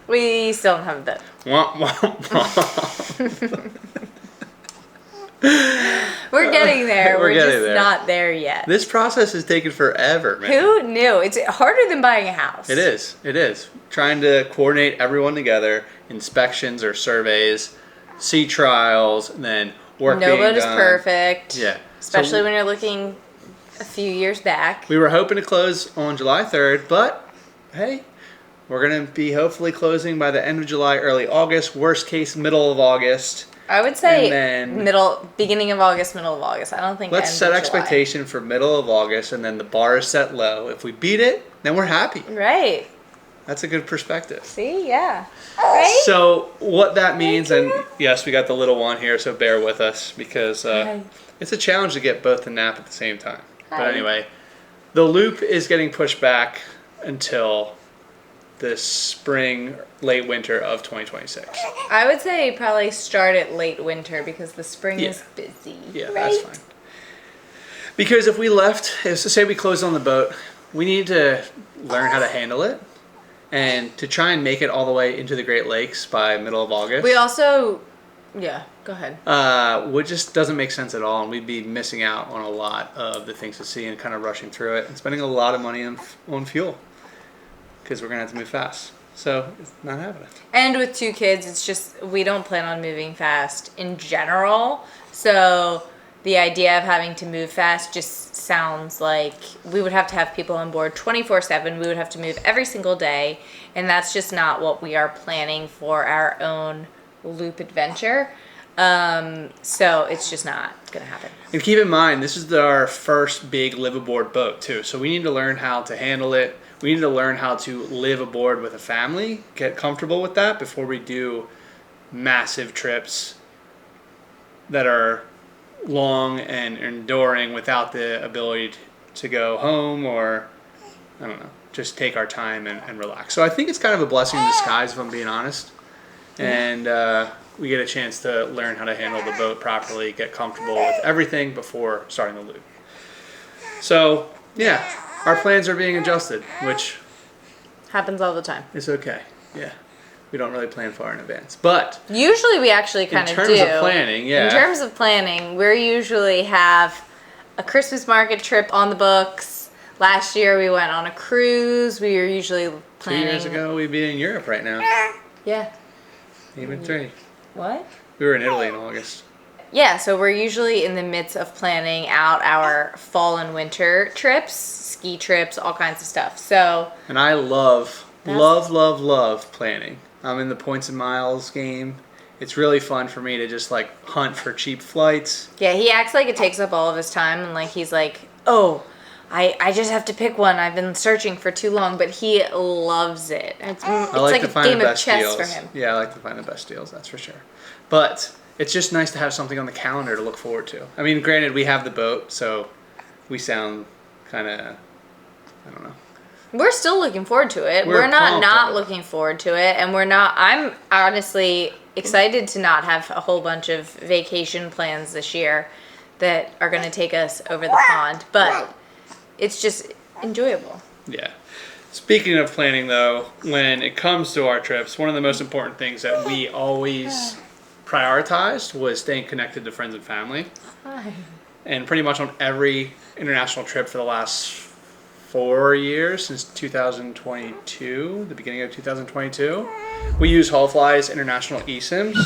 We still don't have that. We're getting there. We're just not there yet. This process is taking forever, man. Who knew? It's harder than buying a house. It is. It is. Trying to coordinate everyone together, inspections or surveys, sea trials, and then work being done. No boat is perfect. Yeah. Especially when you're looking a few years back. We were hoping to close on July 3rd, but hey, we're going to be hopefully closing by the end of July, early August. Worst case, middle of August. I would say beginning of August, middle of August. I don't think let's set expectation for middle of August, and then the bar is set low. If we beat it, then we're happy. Right. That's a good perspective. See, yeah. Right? So what that means, and yes, we got the little one here, so bear with us because it's a challenge to get both the nap at the same time. Hi. But anyway, the loop is getting pushed back until the spring, late winter of 2026. I would say probably start at late winter because the spring is busy. Yeah, right? That's fine. Because if we say we closed on the boat, we need to learn how to handle it and to try and make it all the way into the Great Lakes by middle of August. We also, go ahead. Which just doesn't make sense at all, and we'd be missing out on a lot of the things to see and kind of rushing through it and spending a lot of money on fuel. Because we're going to have to move fast. So, it's not happening. And with 2 kids, it's just, we don't plan on moving fast in general. So, the idea of having to move fast just sounds like we would have to have people on board 24/7. We would have to move every single day. And that's just not what we are planning for our own loop adventure. So, it's just not going to happen. And keep in mind, this is our first big live aboard boat, too. So, we need to learn how to handle it. We need to learn how to live aboard with a family, get comfortable with that before we do massive trips that are long and enduring without the ability to go home or, I don't know, just take our time and relax. So I think it's kind of a blessing in disguise, if I'm being honest. And we get a chance to learn how to handle the boat properly, get comfortable with everything before starting the loop. So, yeah. Our plans are being adjusted, which happens all the time. It's okay. Yeah. We don't really plan far in advance. But usually we actually kind of do. In terms of planning, yeah. In terms of planning, we usually have a Christmas market trip on the books. Last year we went on a cruise. We were usually planning. 2 years ago we'd be in Europe right now. Yeah. Even 3. What? We were in Italy in August. Yeah, so we're usually in the midst of planning out our fall and winter trips, ski trips, all kinds of stuff. So. And I love planning. I'm in the points and miles game. It's really fun for me to just like hunt for cheap flights. Yeah, he acts like it takes up all of his time and like he's like, oh, I just have to pick one. I've been searching for too long, but he loves it. It's like a game of chess for him. Yeah, I like to find the best deals, that's for sure. But it's just nice to have something on the calendar to look forward to. I mean, granted, we have the boat, so we sound kind of, I don't know. We're still looking forward to it. We're not looking forward to it, and I'm honestly excited to not have a whole bunch of vacation plans this year that are going to take us over the pond, but it's just enjoyable. Yeah. Speaking of planning, though, when it comes to our trips, one of the most important things that we always prioritized was staying connected to friends and family. Hi. And pretty much on every international trip for the last 4 years, since 2022, the beginning of 2022, we use Holofly's international eSIMs.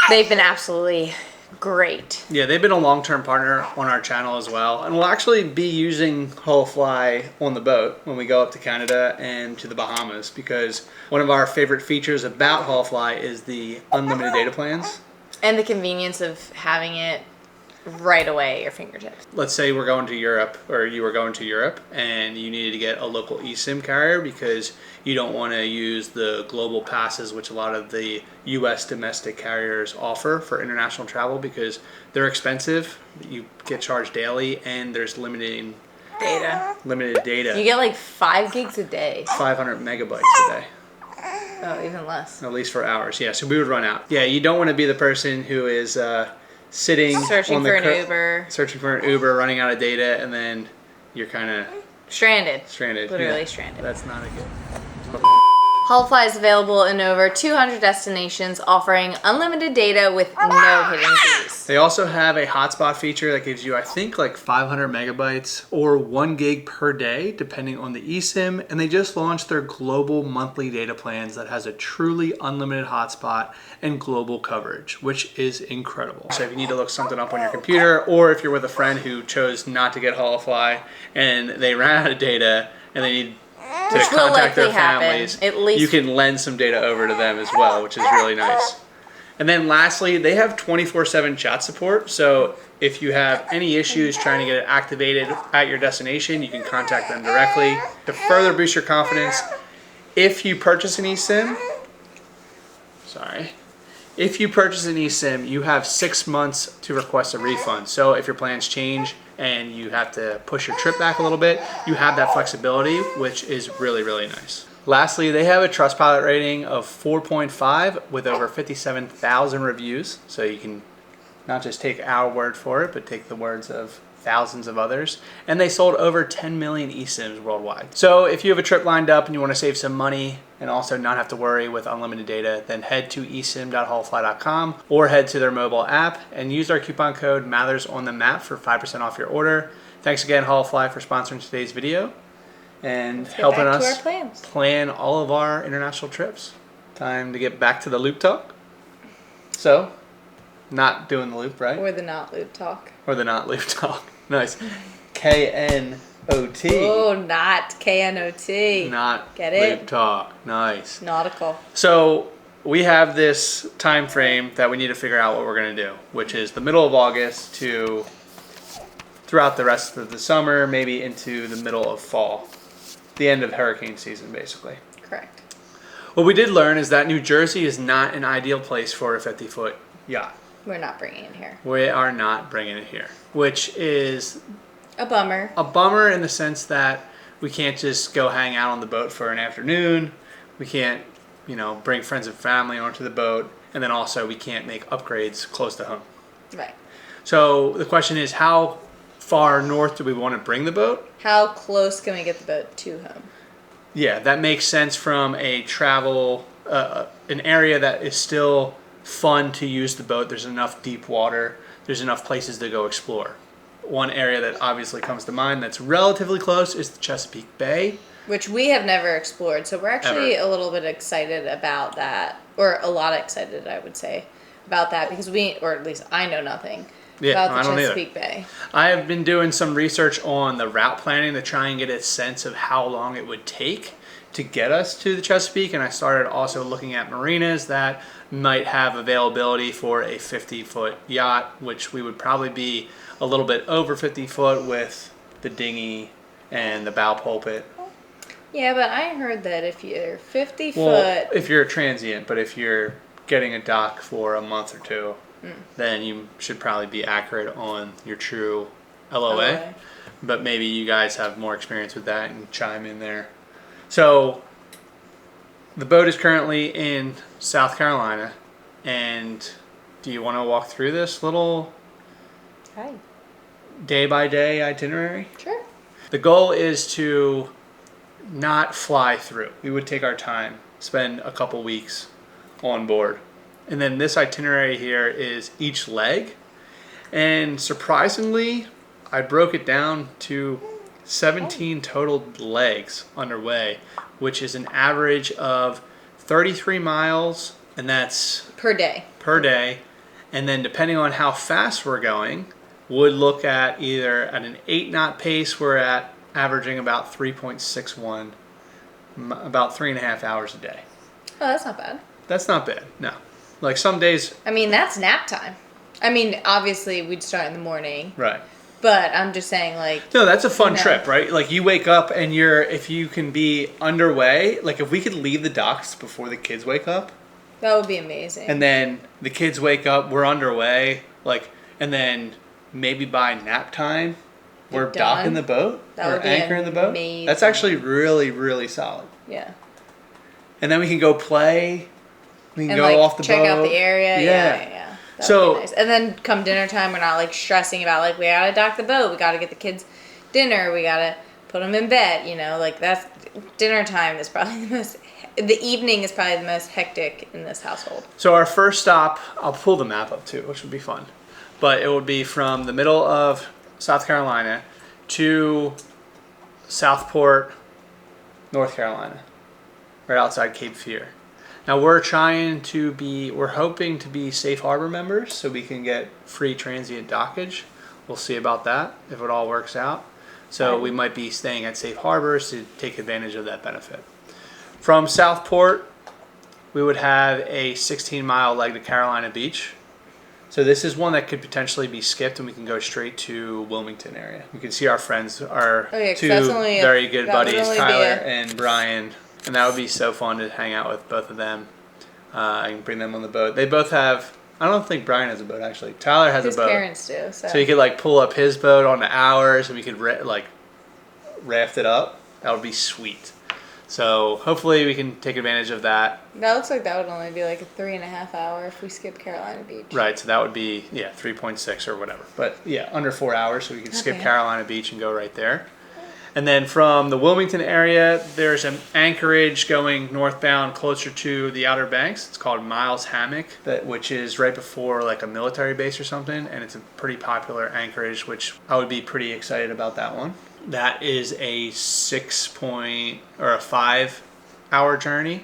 They've been absolutely great. Yeah, they've been a long-term partner on our channel as well. And we'll actually be using Holofly on the boat when we go up to Canada and to the Bahamas, because one of our favorite features about Holofly is the unlimited data plans. And the convenience of having it right away at your fingertips. Let's say we're going to Europe, or you were going to Europe, and you needed to get a local eSIM carrier because you don't want to use the global passes, which a lot of the U.S. domestic carriers offer for international travel because they're expensive. You get charged daily, and there's limited data. You get like 5 gigs a day. 500 megabytes a day. Oh, even less. At least for hours, yeah. So we would run out. Yeah, you don't want to be the person who is searching for an Uber, running out of data, and then you're kind of stranded. Literally stranded. That's not a good. Holofly is available in over 200 destinations, offering unlimited data with no hidden fees. They also have a hotspot feature that gives you, I think, like 500 megabytes or 1 gig per day, depending on the eSIM. And they just launched their global monthly data plans that has a truly unlimited hotspot and global coverage, which is incredible. So if you need to look something up on your computer, or if you're with a friend who chose not to get Holofly and they ran out of data and they need to Which will contact their likely happen, families, at least. you can lend some data over to them as well, which is really nice. And then lastly, they have 24/7 chat support. So if you have any issues trying to get it activated at your destination, you can contact them directly. To further boost your confidence, if you purchase an eSIM, you have 6 months to request a refund. So if your plans change and you have to push your trip back a little bit, you have that flexibility, which is really, really nice. Lastly, they have a Trustpilot rating of 4.5 with over 57,000 reviews. So you can not just take our word for it, but take the words of thousands of others. And they sold over 10 million eSIMs worldwide. So if you have a trip lined up and you want to save some money and also not have to worry with unlimited data, then head to eSIM.holofly.com or head to their mobile app and use our coupon code Mathers on the Map for 5% off your order. Thanks again, Holofly, for sponsoring today's video and helping us plan all of our international trips. Time to get back to the loop talk. So, not doing the loop, right? Or the not loop talk. Or the not loop talk. Nice. K-N-O-T. Oh, not K-N-O-T. Not Get it? loop talk. Nice. Nautical. So we have this time frame that we need to figure out what we're going to do, which is the middle of August to throughout the rest of the summer, maybe into the middle of fall. The end of hurricane season, basically. Correct. What we did learn is that New Jersey is not an ideal place for a 50-foot yacht. We're not bringing it here. We are not bringing it here, which is a bummer. A bummer in the sense that we can't just go hang out on the boat for an afternoon. We can't, bring friends and family onto the boat. And then also we can't make upgrades close to home. Right. So the question is, how far north do we want to bring the boat? How close can we get the boat to home? Yeah, that makes sense from a travel, an area that is still fun to use the boat. There's enough deep water. There's enough places to go explore. One area that obviously comes to mind that's relatively close is the Chesapeake Bay. Which we have never explored. So we're actually a little bit excited about that. Or a lot excited, I would say, about that. Because or at least I know nothing about the Chesapeake Bay. I have been doing some research on the route planning to try and get a sense of how long it would take to get us to the Chesapeake. And I started also looking at marinas that might have availability for a 50-foot yacht, which we would probably be a little bit over 50 foot with the dinghy and the bow pulpit. Yeah, but I heard that if you're 50 Well, foot... if you're a transient, but if you're getting a dock for a month or two, then you should probably be accurate on your true LOA. But maybe you guys have more experience with that and chime in there. So the boat is currently in South Carolina, and do you want to walk through this little day-by-day itinerary? Sure. The goal is to not fly through. We would take our time, spend a couple weeks on board. And then this itinerary here is each leg. And surprisingly, I broke it down to 17 total legs underway, which is an average of 33 miles, and that's per day. And then depending on how fast we're going, would look at either at an 8-knot pace, we're at averaging about 3.61, about 3.5 hours a day. Oh, that's not bad. That's not bad, no. Like some days... I mean, that's nap time. I mean, obviously, we'd start in the morning. Right. But I'm just saying, like... No, that's a fun trip, right? Like, you wake up and if you can be underway, like, if we could leave the docks before the kids wake up... That would be amazing. And then the kids wake up, we're underway, like, and then maybe by nap time, we're docking the boat, or anchoring the boat. That's actually really, really solid. Yeah. And then we can go play. We can go off the boat. Check out the area. Yeah. That would be nice. And then come dinner time, we're not like stressing about like we gotta dock the boat, we gotta get the kids dinner, we gotta put them in bed. Like that's dinner time is probably the most the evening is probably the most hectic in this household. So our first stop, I'll pull the map up too, which would be fun. But it would be from the middle of South Carolina to Southport, North Carolina, right outside Cape Fear. Now we're hoping to be Safe Harbor members so we can get free transient dockage. We'll see about that if it all works out. So we might be staying at Safe Harbors to take advantage of that benefit. From Southport, we would have a 16-mile leg to Carolina Beach. So this is one that could potentially be skipped and we can go straight to Wilmington area. You can see our friends, our two very good buddies, Tyler and Brian. And that would be so fun to hang out with both of them. I can bring them on the boat. They both have, I don't think Brian has a boat actually. Tyler has a boat. His parents do. So you could like pull up his boat on the hours and we could raft it up. That would be sweet. So hopefully we can take advantage of that. That looks like that would only be like a 3.5 hour if we skip Carolina Beach. Right, so that would be 3.6 or whatever. But yeah, under 4 hours, so we can skip Carolina Beach and go right there. And then from the Wilmington area, there's an anchorage going northbound closer to the Outer Banks. It's called Miles Hammock, which is right before like a military base or something, and it's a pretty popular anchorage, which I would be pretty excited about that one. That is a 5 hour journey.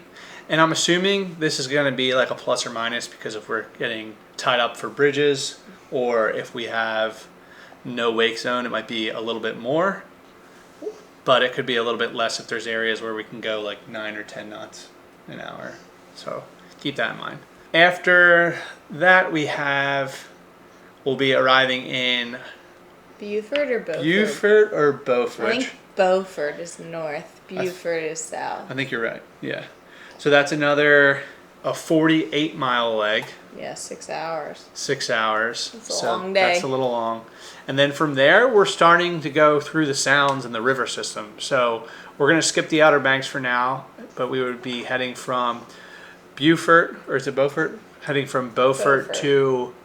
And I'm assuming this is going to be like a plus or minus because if we're getting tied up for bridges or if we have no wake zone, it might be a little bit more. But it could be a little bit less if there's areas where we can go like 9 or 10 knots an hour. So keep that in mind. After that, we'll be arriving in Beaufort or Beaufort? Beaufort or Beaufort? I think Beaufort is north. Beaufort is south. I think you're right. Yeah. So that's a 48-mile leg. Yeah, 6 hours. 6 hours. That's a long day. That's a little long. And then from there, we're starting to go through the sounds and the river system. So we're going to skip the Outer Banks for now, but we would be heading from Beaufort, or is it Beaufort? Heading from Beaufort to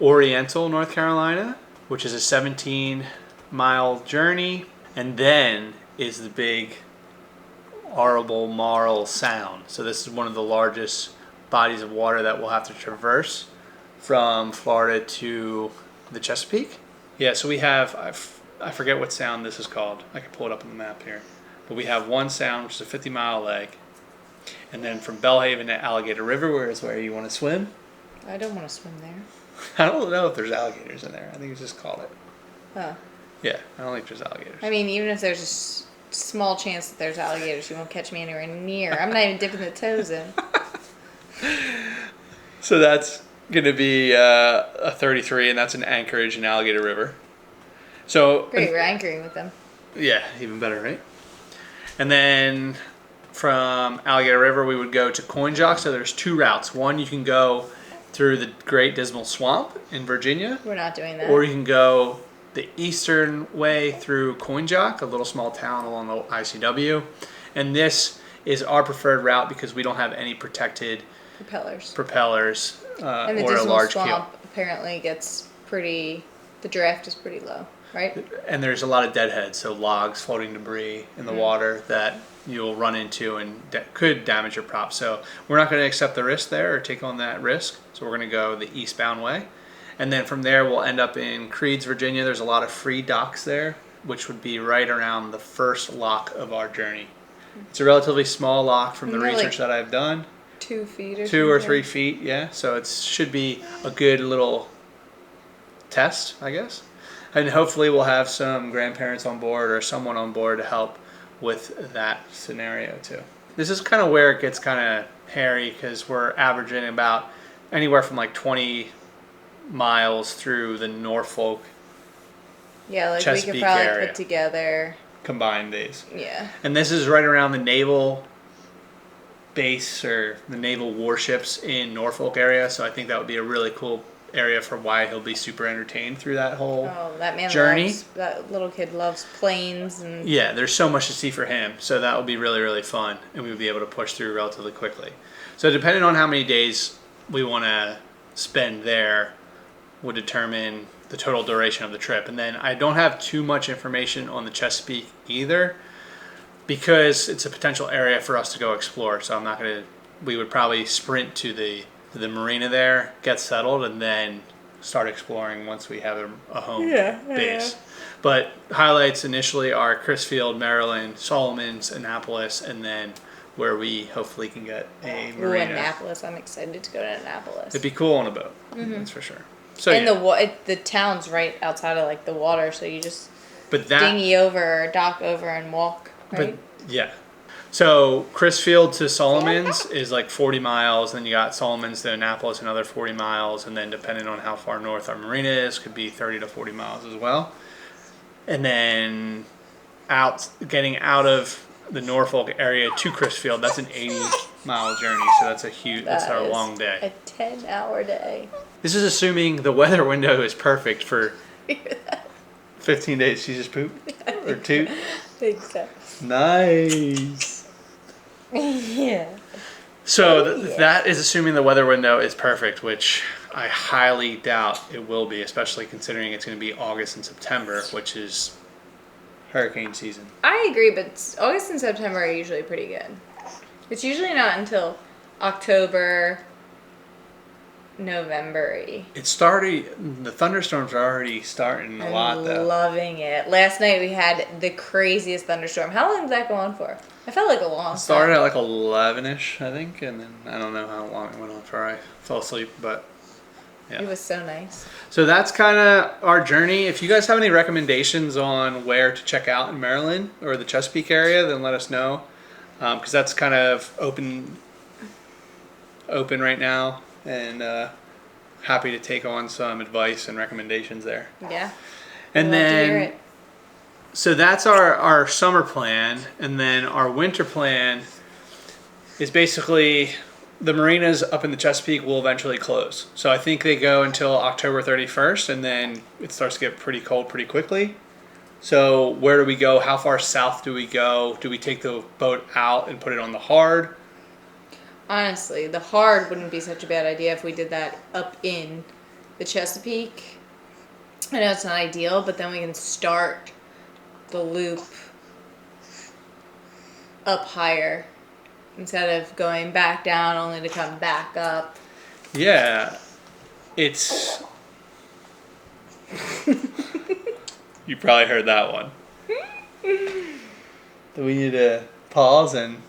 Oriental, North Carolina, which is a 17-mile journey. And then is the big Arable Marl Sound. So this is one of the largest bodies of water that we'll have to traverse from Florida to the Chesapeake. Yeah, so we have, I forget what sound this is called. I can pull it up on the map here. But we have one sound, which is a 50-mile leg. And then from Belhaven to Alligator River, where is where you want to swim. I don't want to swim there. I don't know if there's alligators in there. I think it's just called it. Oh. Yeah, I don't think there's alligators. I mean, even if there's a small chance that there's alligators, you won't catch me anywhere near. I'm not even dipping the toes in. So that's going to be a 33, and that's an anchorage in Alligator River. So great, we're anchoring with them. Yeah, even better, right? And then from Alligator River, we would go to Coinjock. So there's two routes. One, you can go through the Great Dismal Swamp in Virginia. We're not doing that. Or you can go the eastern way through Coinjock, a little small town along the ICW. And this is our preferred route because we don't have any protected propellers and the or a large swamp keel. Apparently gets the draft is pretty low, right? And there's a lot of deadheads, so logs, floating debris in the water that you'll run into and could damage your prop. So we're not going to accept the risk there or take on that risk. So we're going to go the eastbound way. And then from there, we'll end up in Creeds, Virginia. There's a lot of free docks there, which would be right around the first lock of our journey. It's a relatively small lock from the research that I've done. 2 feet or 2 or 3 feet, yeah. So it should be a good little test, I guess. And hopefully we'll have some grandparents on board or someone on board to help with that scenario too. This is kind of where it gets kind of hairy because we're averaging about anywhere from like 20 miles through the Norfolk Chesapeake we could probably area. Put together Combined days. Yeah. And this is right around the naval base or the naval warships in Norfolk area, so I think that would be a really cool area for why he'll be super entertained through that whole that man journey. That little kid loves planes and yeah, there's so much to see for him, so that will be really, really fun, and we would be able to push through relatively quickly. So depending on how many days we want to spend there would determine the total duration of the trip. And then I don't have too much information on the Chesapeake either, because it's a potential area for us to go explore. So I'm not gonna. We would probably sprint to the marina there, get settled, and then start exploring once we have a home base. But highlights initially are Crisfield, Maryland, Solomons, Annapolis, and then where we hopefully can get a Ooh, marina. Annapolis. I'm excited to go to Annapolis. It'd be cool on a boat. That's for sure. So And the town's right outside of like the water, so you just but that dinghy over or dock over and walk, right? But yeah. So Crisfield to Solomons is like 40 miles. Then you got Solomons to Annapolis, another 40 miles. And then depending on how far north our marina is, could be 30 to 40 miles as well. And then getting out of the Norfolk area to Crisfield, that's an 80-mile journey. So that's our long day. A 10-hour day. This is assuming the weather window is perfect for 15 days. She just pooped? Or 2? I think so. Nice. Yeah. So that is assuming the weather window is perfect, which I highly doubt it will be, especially considering it's going to be August and September, which is hurricane season. I agree, but August and September are usually pretty good. It's usually not until October, November-y. The thunderstorms are already starting a lot, though. I'm loving it. Last night we had the craziest thunderstorm. How long did that go on for? I felt like a long time. It started at like 11-ish, I think, and then I don't know how long it went on for. I fell asleep, but yeah. It was so nice. So that's kind of our journey. If you guys have any recommendations on where to check out in Maryland or the Chesapeake area, then let us know, because that's kind of open right now, and happy to take on some advice and recommendations there. Yeah. And I'd love to hear then, it. so that's our summer plan, and then our winter plan is basically the marinas up in the Chesapeake will eventually close. So I think they go until October 31st, and then it starts to get pretty cold pretty quickly. So where do we go? How far south do we go? Do we take the boat out and put it on the hard? Honestly, the hard wouldn't be such a bad idea if we did that up in the Chesapeake. I know it's not ideal, but then we can start the loop up higher instead of going back down only to come back up. Yeah, it's... You probably heard that one. Do we need to pause and...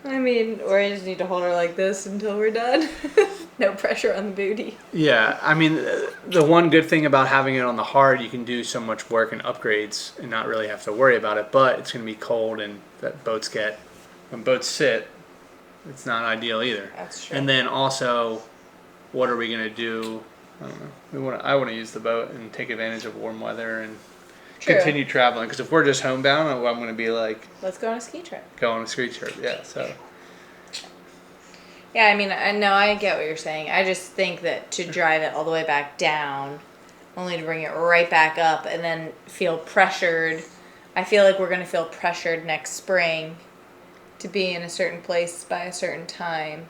I mean, or I just need to hold her like this until we're done. No pressure on the booty. Yeah, I mean, the one good thing about having it on the hard, you can do so much work and upgrades and not really have to worry about it, but it's going to be cold, and when boats sit, it's not ideal either. That's true. And then also, what are we going to do? I don't know. I want to use the boat and take advantage of warm weather and continue traveling, because if we're just homebound, I'm going to be like, let's go on a ski trip. Go on a ski trip, yeah, so. Yeah, I mean, I know, I get what you're saying. I just think that to drive it all the way back down, only to bring it right back up and then feel pressured. I feel like we're going to feel pressured next spring to be in a certain place by a certain time.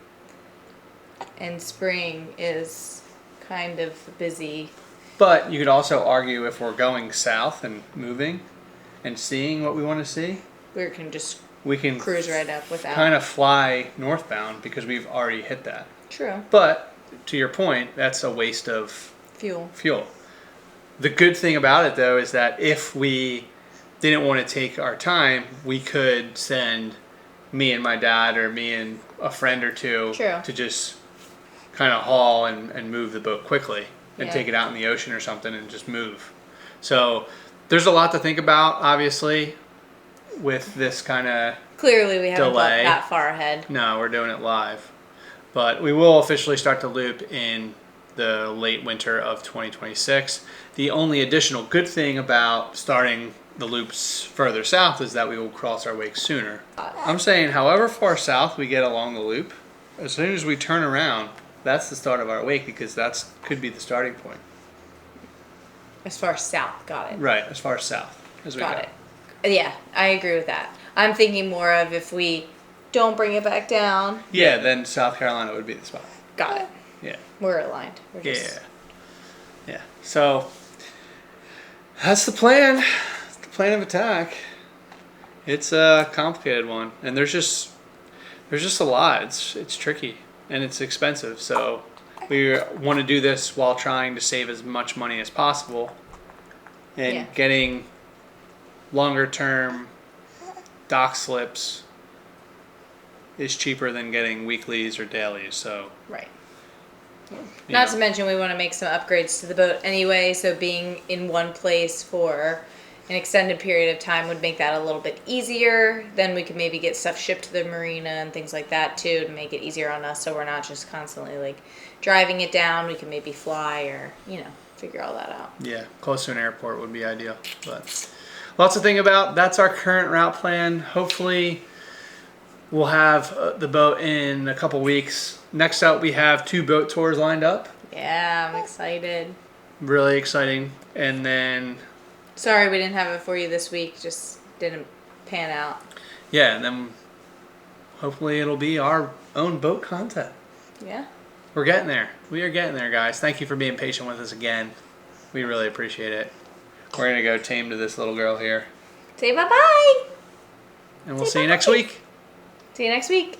And spring is kind of busy. But you could also argue if we're going south and moving and seeing what we want to see, we can cruise right up without kind of fly northbound because we've already hit that. True. But to your point, that's a waste of fuel. The good thing about it, though, is that if we didn't want to take our time, we could send me and my dad or me and a friend or two to just kind of haul and move the boat quickly and take it out in the ocean or something and just move. So there's a lot to think about, obviously, with this kind of Clearly we haven't delay. got that far ahead. No, we're doing it live. But we will officially start the loop in the late winter of 2026. The only additional good thing about starting the loops further south is that we will cross our wake sooner. I'm saying however far south we get along the loop, as soon as we turn around, that's the start of our wake, because that could be the starting point. As far south, got it. Right, as far south as we go. Got it. Yeah, I agree with that. I'm thinking more of if we don't bring it back down. Yeah, then South Carolina would be the spot. Got it. Yeah. We're aligned. We're just... Yeah. So that's the plan. It's the plan of attack. It's a complicated one, and there's just a lot. It's tricky and it's expensive. So we want to do this while trying to save as much money as possible, and Yeah. getting longer term dock slips is cheaper than getting weeklies or dailies. So Right. you Not know. to mention, we want to make some upgrades to the boat anyway, so being in one place for an extended period of time would make that a little bit easier. Then we could maybe get stuff shipped to the marina and things like that too to make it easier on us, so we're not just constantly like driving it down. We can maybe fly or, figure all that out. Yeah, close to an airport would be ideal. But lots to think about. That's our current route plan. Hopefully, we'll have the boat in a couple weeks. Next out, we have 2 boat tours lined up. Yeah, I'm excited. Really exciting. And then, Sorry we didn't have it for you this week, just didn't pan out. yeah, and then hopefully it'll be our own boat content. Yeah. We're getting there. We are getting there, guys. Thank you for being patient with us again. We really appreciate it. We're going to go tame to this little girl here. Say bye-bye. And we'll Say see you next bye-bye. week. See you next week.